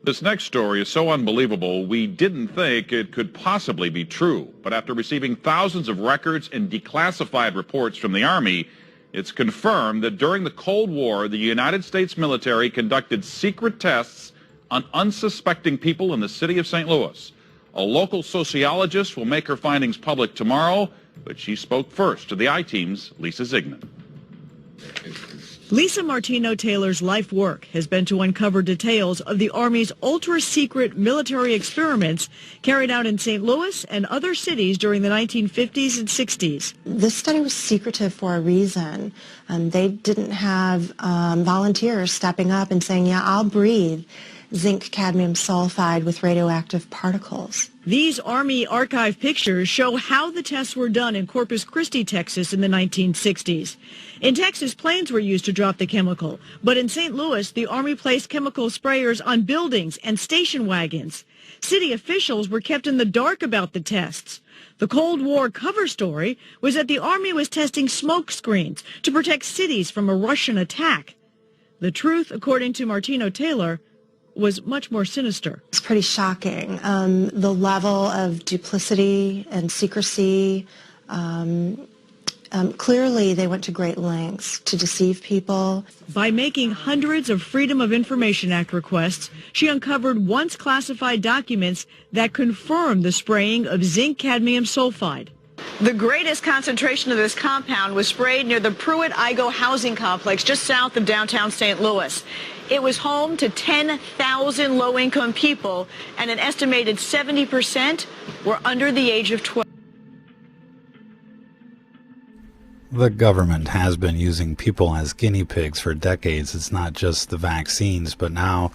This next story is so unbelievable, we didn't think it could possibly be true. But after receiving thousands of records and declassified reports from the Army, it's confirmed that during the Cold War, the United States military conducted secret tests on unsuspecting people in the city of St. Louis. A local sociologist will make her findings public tomorrow, but she spoke first to the I-Team's Lisa Zigman. Lisa Martino-Taylor's life work has been to uncover details of the Army's ultra-secret military experiments carried out in St. Louis and other cities during the 1950s and 60s. This study was secretive for a reason. They didn't have volunteers stepping up and saying, yeah, I'll breathe zinc cadmium sulfide with radioactive particles. These Army archive pictures show how the tests were done in Corpus Christi, Texas in the 1960s. In Texas, planes were used to drop the chemical, but in St. Louis, the Army placed chemical sprayers on buildings and station wagons. City officials were kept in the dark about the tests. The Cold War cover story was that the Army was testing smoke screens to protect cities from a Russian attack. The truth, according to Martino-Taylor, was much more sinister. It's pretty shocking. The level of duplicity and secrecy. Clearly, they went to great lengths to deceive people. By making hundreds of Freedom of Information Act requests, she uncovered once classified documents that confirmed the spraying of zinc cadmium sulfide. The greatest concentration of this compound was sprayed near the Pruitt-Igoe housing complex just south of downtown St. Louis. It was home to 10,000 low-income people, and an estimated 70% were under the age of 12. The government has been using people as guinea pigs for decades. It's not just the vaccines, but now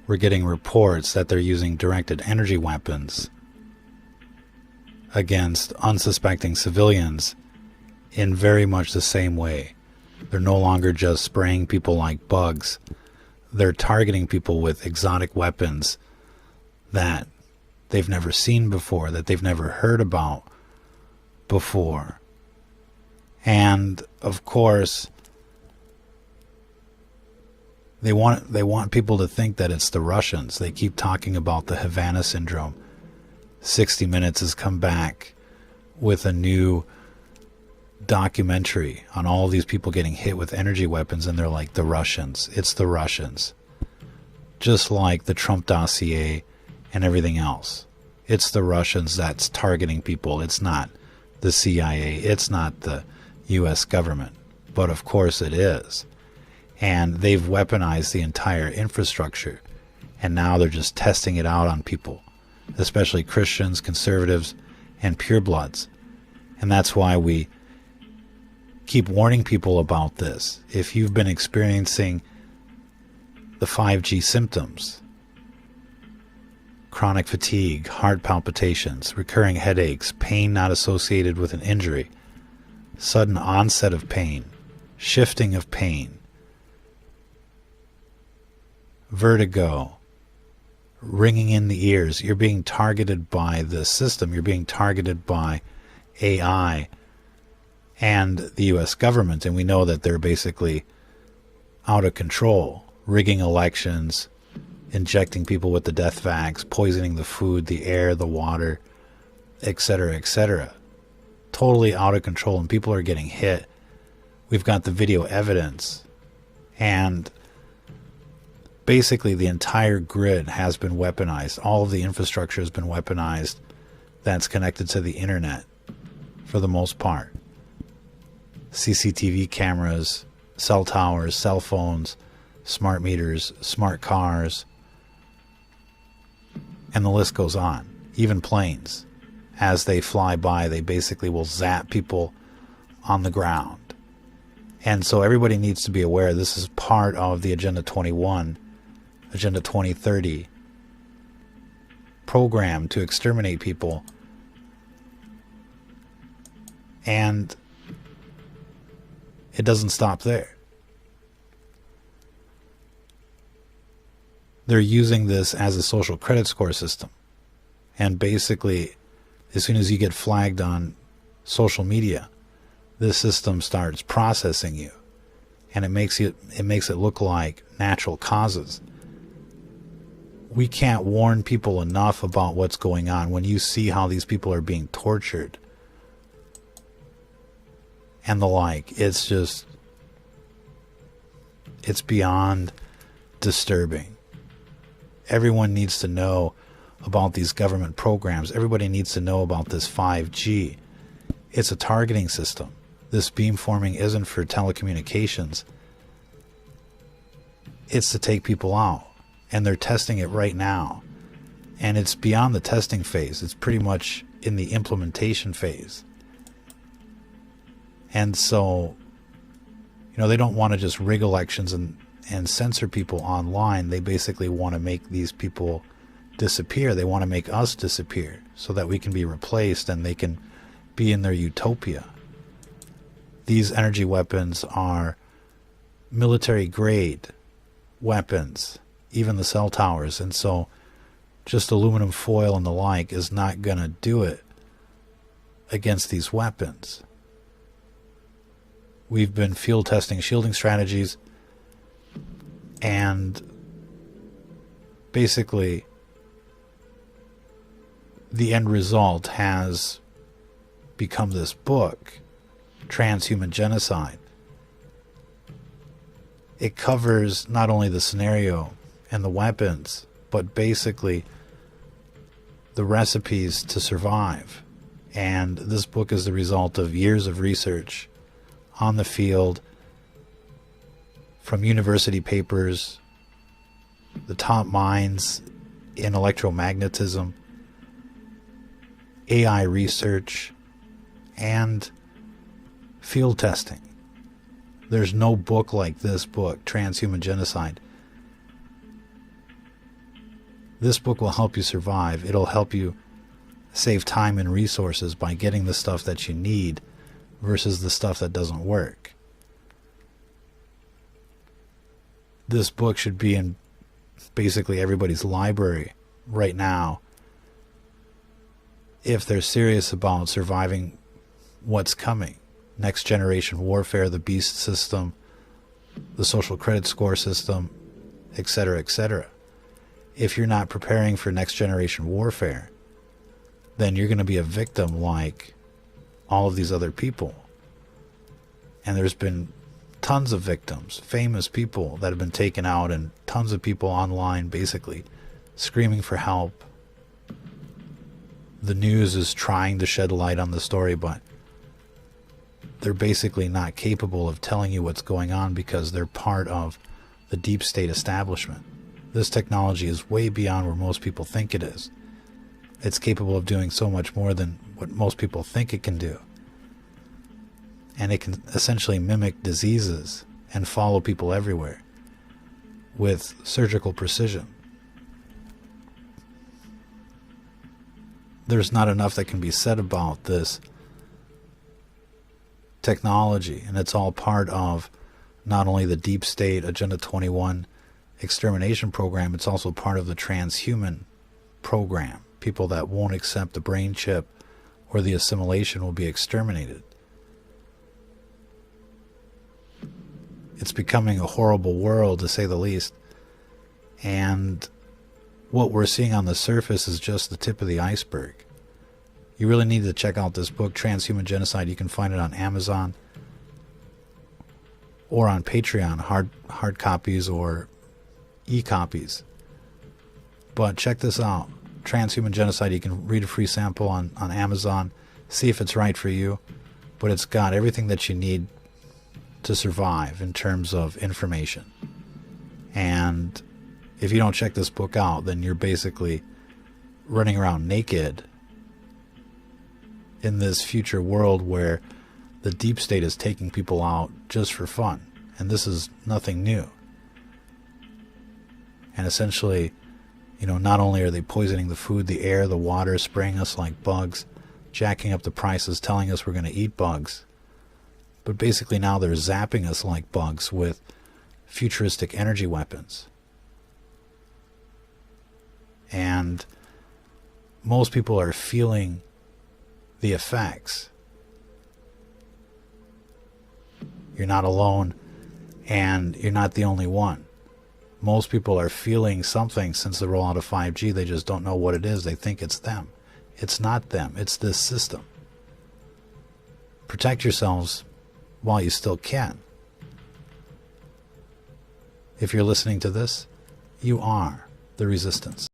we're getting reports that they're using directed energy weapons against unsuspecting civilians in very much the same way. They're no longer just spraying people like bugs. They're targeting people with exotic weapons that they've never seen before, that they've never heard about before. And of course, they want people to think that it's the Russians. They keep talking about the Havana syndrome. 60 Minutes has come back with a new documentary on all these people getting hit with energy weapons, and they're like, the Russians. It's the Russians. Just like the Trump dossier and everything else. It's the Russians that's targeting people. It's not the CIA. It's not the U.S. government. But of course it is. And they've weaponized the entire infrastructure. And now they're just testing it out on people, especially Christians, conservatives, and purebloods. And that's why we keep warning people about this. If you've been experiencing the 5G symptoms, chronic fatigue, heart palpitations, recurring headaches, pain not associated with an injury, sudden onset of pain, shifting of pain, vertigo, ringing in the ears, you're being targeted by the system, you're being targeted by AI and the U.S. government, and we know that they're basically out of control, rigging elections, injecting people with the death vax, poisoning the food, the air, the water, etc., etc. Totally out of control, and people are getting hit. We've got the video evidence, and basically the entire grid has been weaponized. All of the infrastructure has been weaponized that's connected to the internet for the most part. CCTV cameras, cell towers, cell phones, smart meters, smart cars, and the list goes on. Even planes, as they fly by, they basically will zap people on the ground. And so everybody needs to be aware this is part of the Agenda 21, Agenda 2030 program to exterminate people. And it doesn't stop there. They're using this as a social credit score system. And basically, as soon as you get flagged on social media, this system starts processing you. And it makes it look like natural causes, we can't warn people enough about what's going on. When you see how these people are being tortured and the like, it's beyond disturbing. Everyone needs to know about these government programs. Everybody needs to know about this 5G. It's a targeting system. This beamforming isn't for telecommunications. It's to take people out. And they're testing it right now. And it's beyond the testing phase. It's pretty much in the implementation phase. And so, they don't want to just rig elections and censor people online. They basically want to make these people disappear. They want to make us disappear so that we can be replaced and they can be in their utopia. These energy weapons are military grade weapons, even the cell towers, and so just aluminum foil and the like is not going to do it against these weapons. We've been field testing shielding strategies, and basically the end result has become this book, Transhuman Genocide. It covers not only the scenario and the weapons, but basically the recipes to survive. And this book is the result of years of research on the field, from university papers, the top minds in electromagnetism, AI research, and field testing. There's no book like this book, Transhuman Genocide. This book will help you survive. It'll help you save time and resources by getting the stuff that you need versus the stuff that doesn't work. This book should be in basically everybody's library right now if they're serious about surviving what's coming. Next generation warfare, the beast system, the social credit score system, etc., etc. If you're not preparing for next generation warfare, then you're going to be a victim like all of these other people. And there's been tons of victims, famous people that have been taken out, and tons of people online basically screaming for help. The news is trying to shed light on the story, but they're basically not capable of telling you what's going on because they're part of the deep state establishment. This technology is way beyond where most people think it is. It's capable of doing so much more than what most people think it can do. And it can essentially mimic diseases and follow people everywhere with surgical precision. There's not enough that can be said about this technology, and it's all part of not only the deep state Agenda 21 extermination program, it's also part of the transhuman program. People that won't accept the brain chip or the assimilation will be exterminated. It's becoming a horrible world, to say the least, and what we're seeing on the surface is just the tip of the iceberg. You really need to check out this book, Transhuman Genocide. You can find it on Amazon or on Patreon, hard copies or e-copies. But check this out, Transhuman Genocide. You can read a free sample on Amazon, see if it's right for you. But it's got everything that you need to survive in terms of information. And if you don't check this book out, then you're basically running around naked in this future world where the deep state is taking people out just for fun. And this is nothing new. And essentially, not only are they poisoning the food, the air, the water, spraying us like bugs, jacking up the prices, telling us we're going to eat bugs, but basically now they're zapping us like bugs with futuristic energy weapons. And most people are feeling the effects. You're not alone, and you're not the only one. Most people are feeling something since the rollout of 5G. They just don't know what it is. They think it's them. It's not them. It's this system. Protect yourselves while you still can. If you're listening to this, you are the resistance.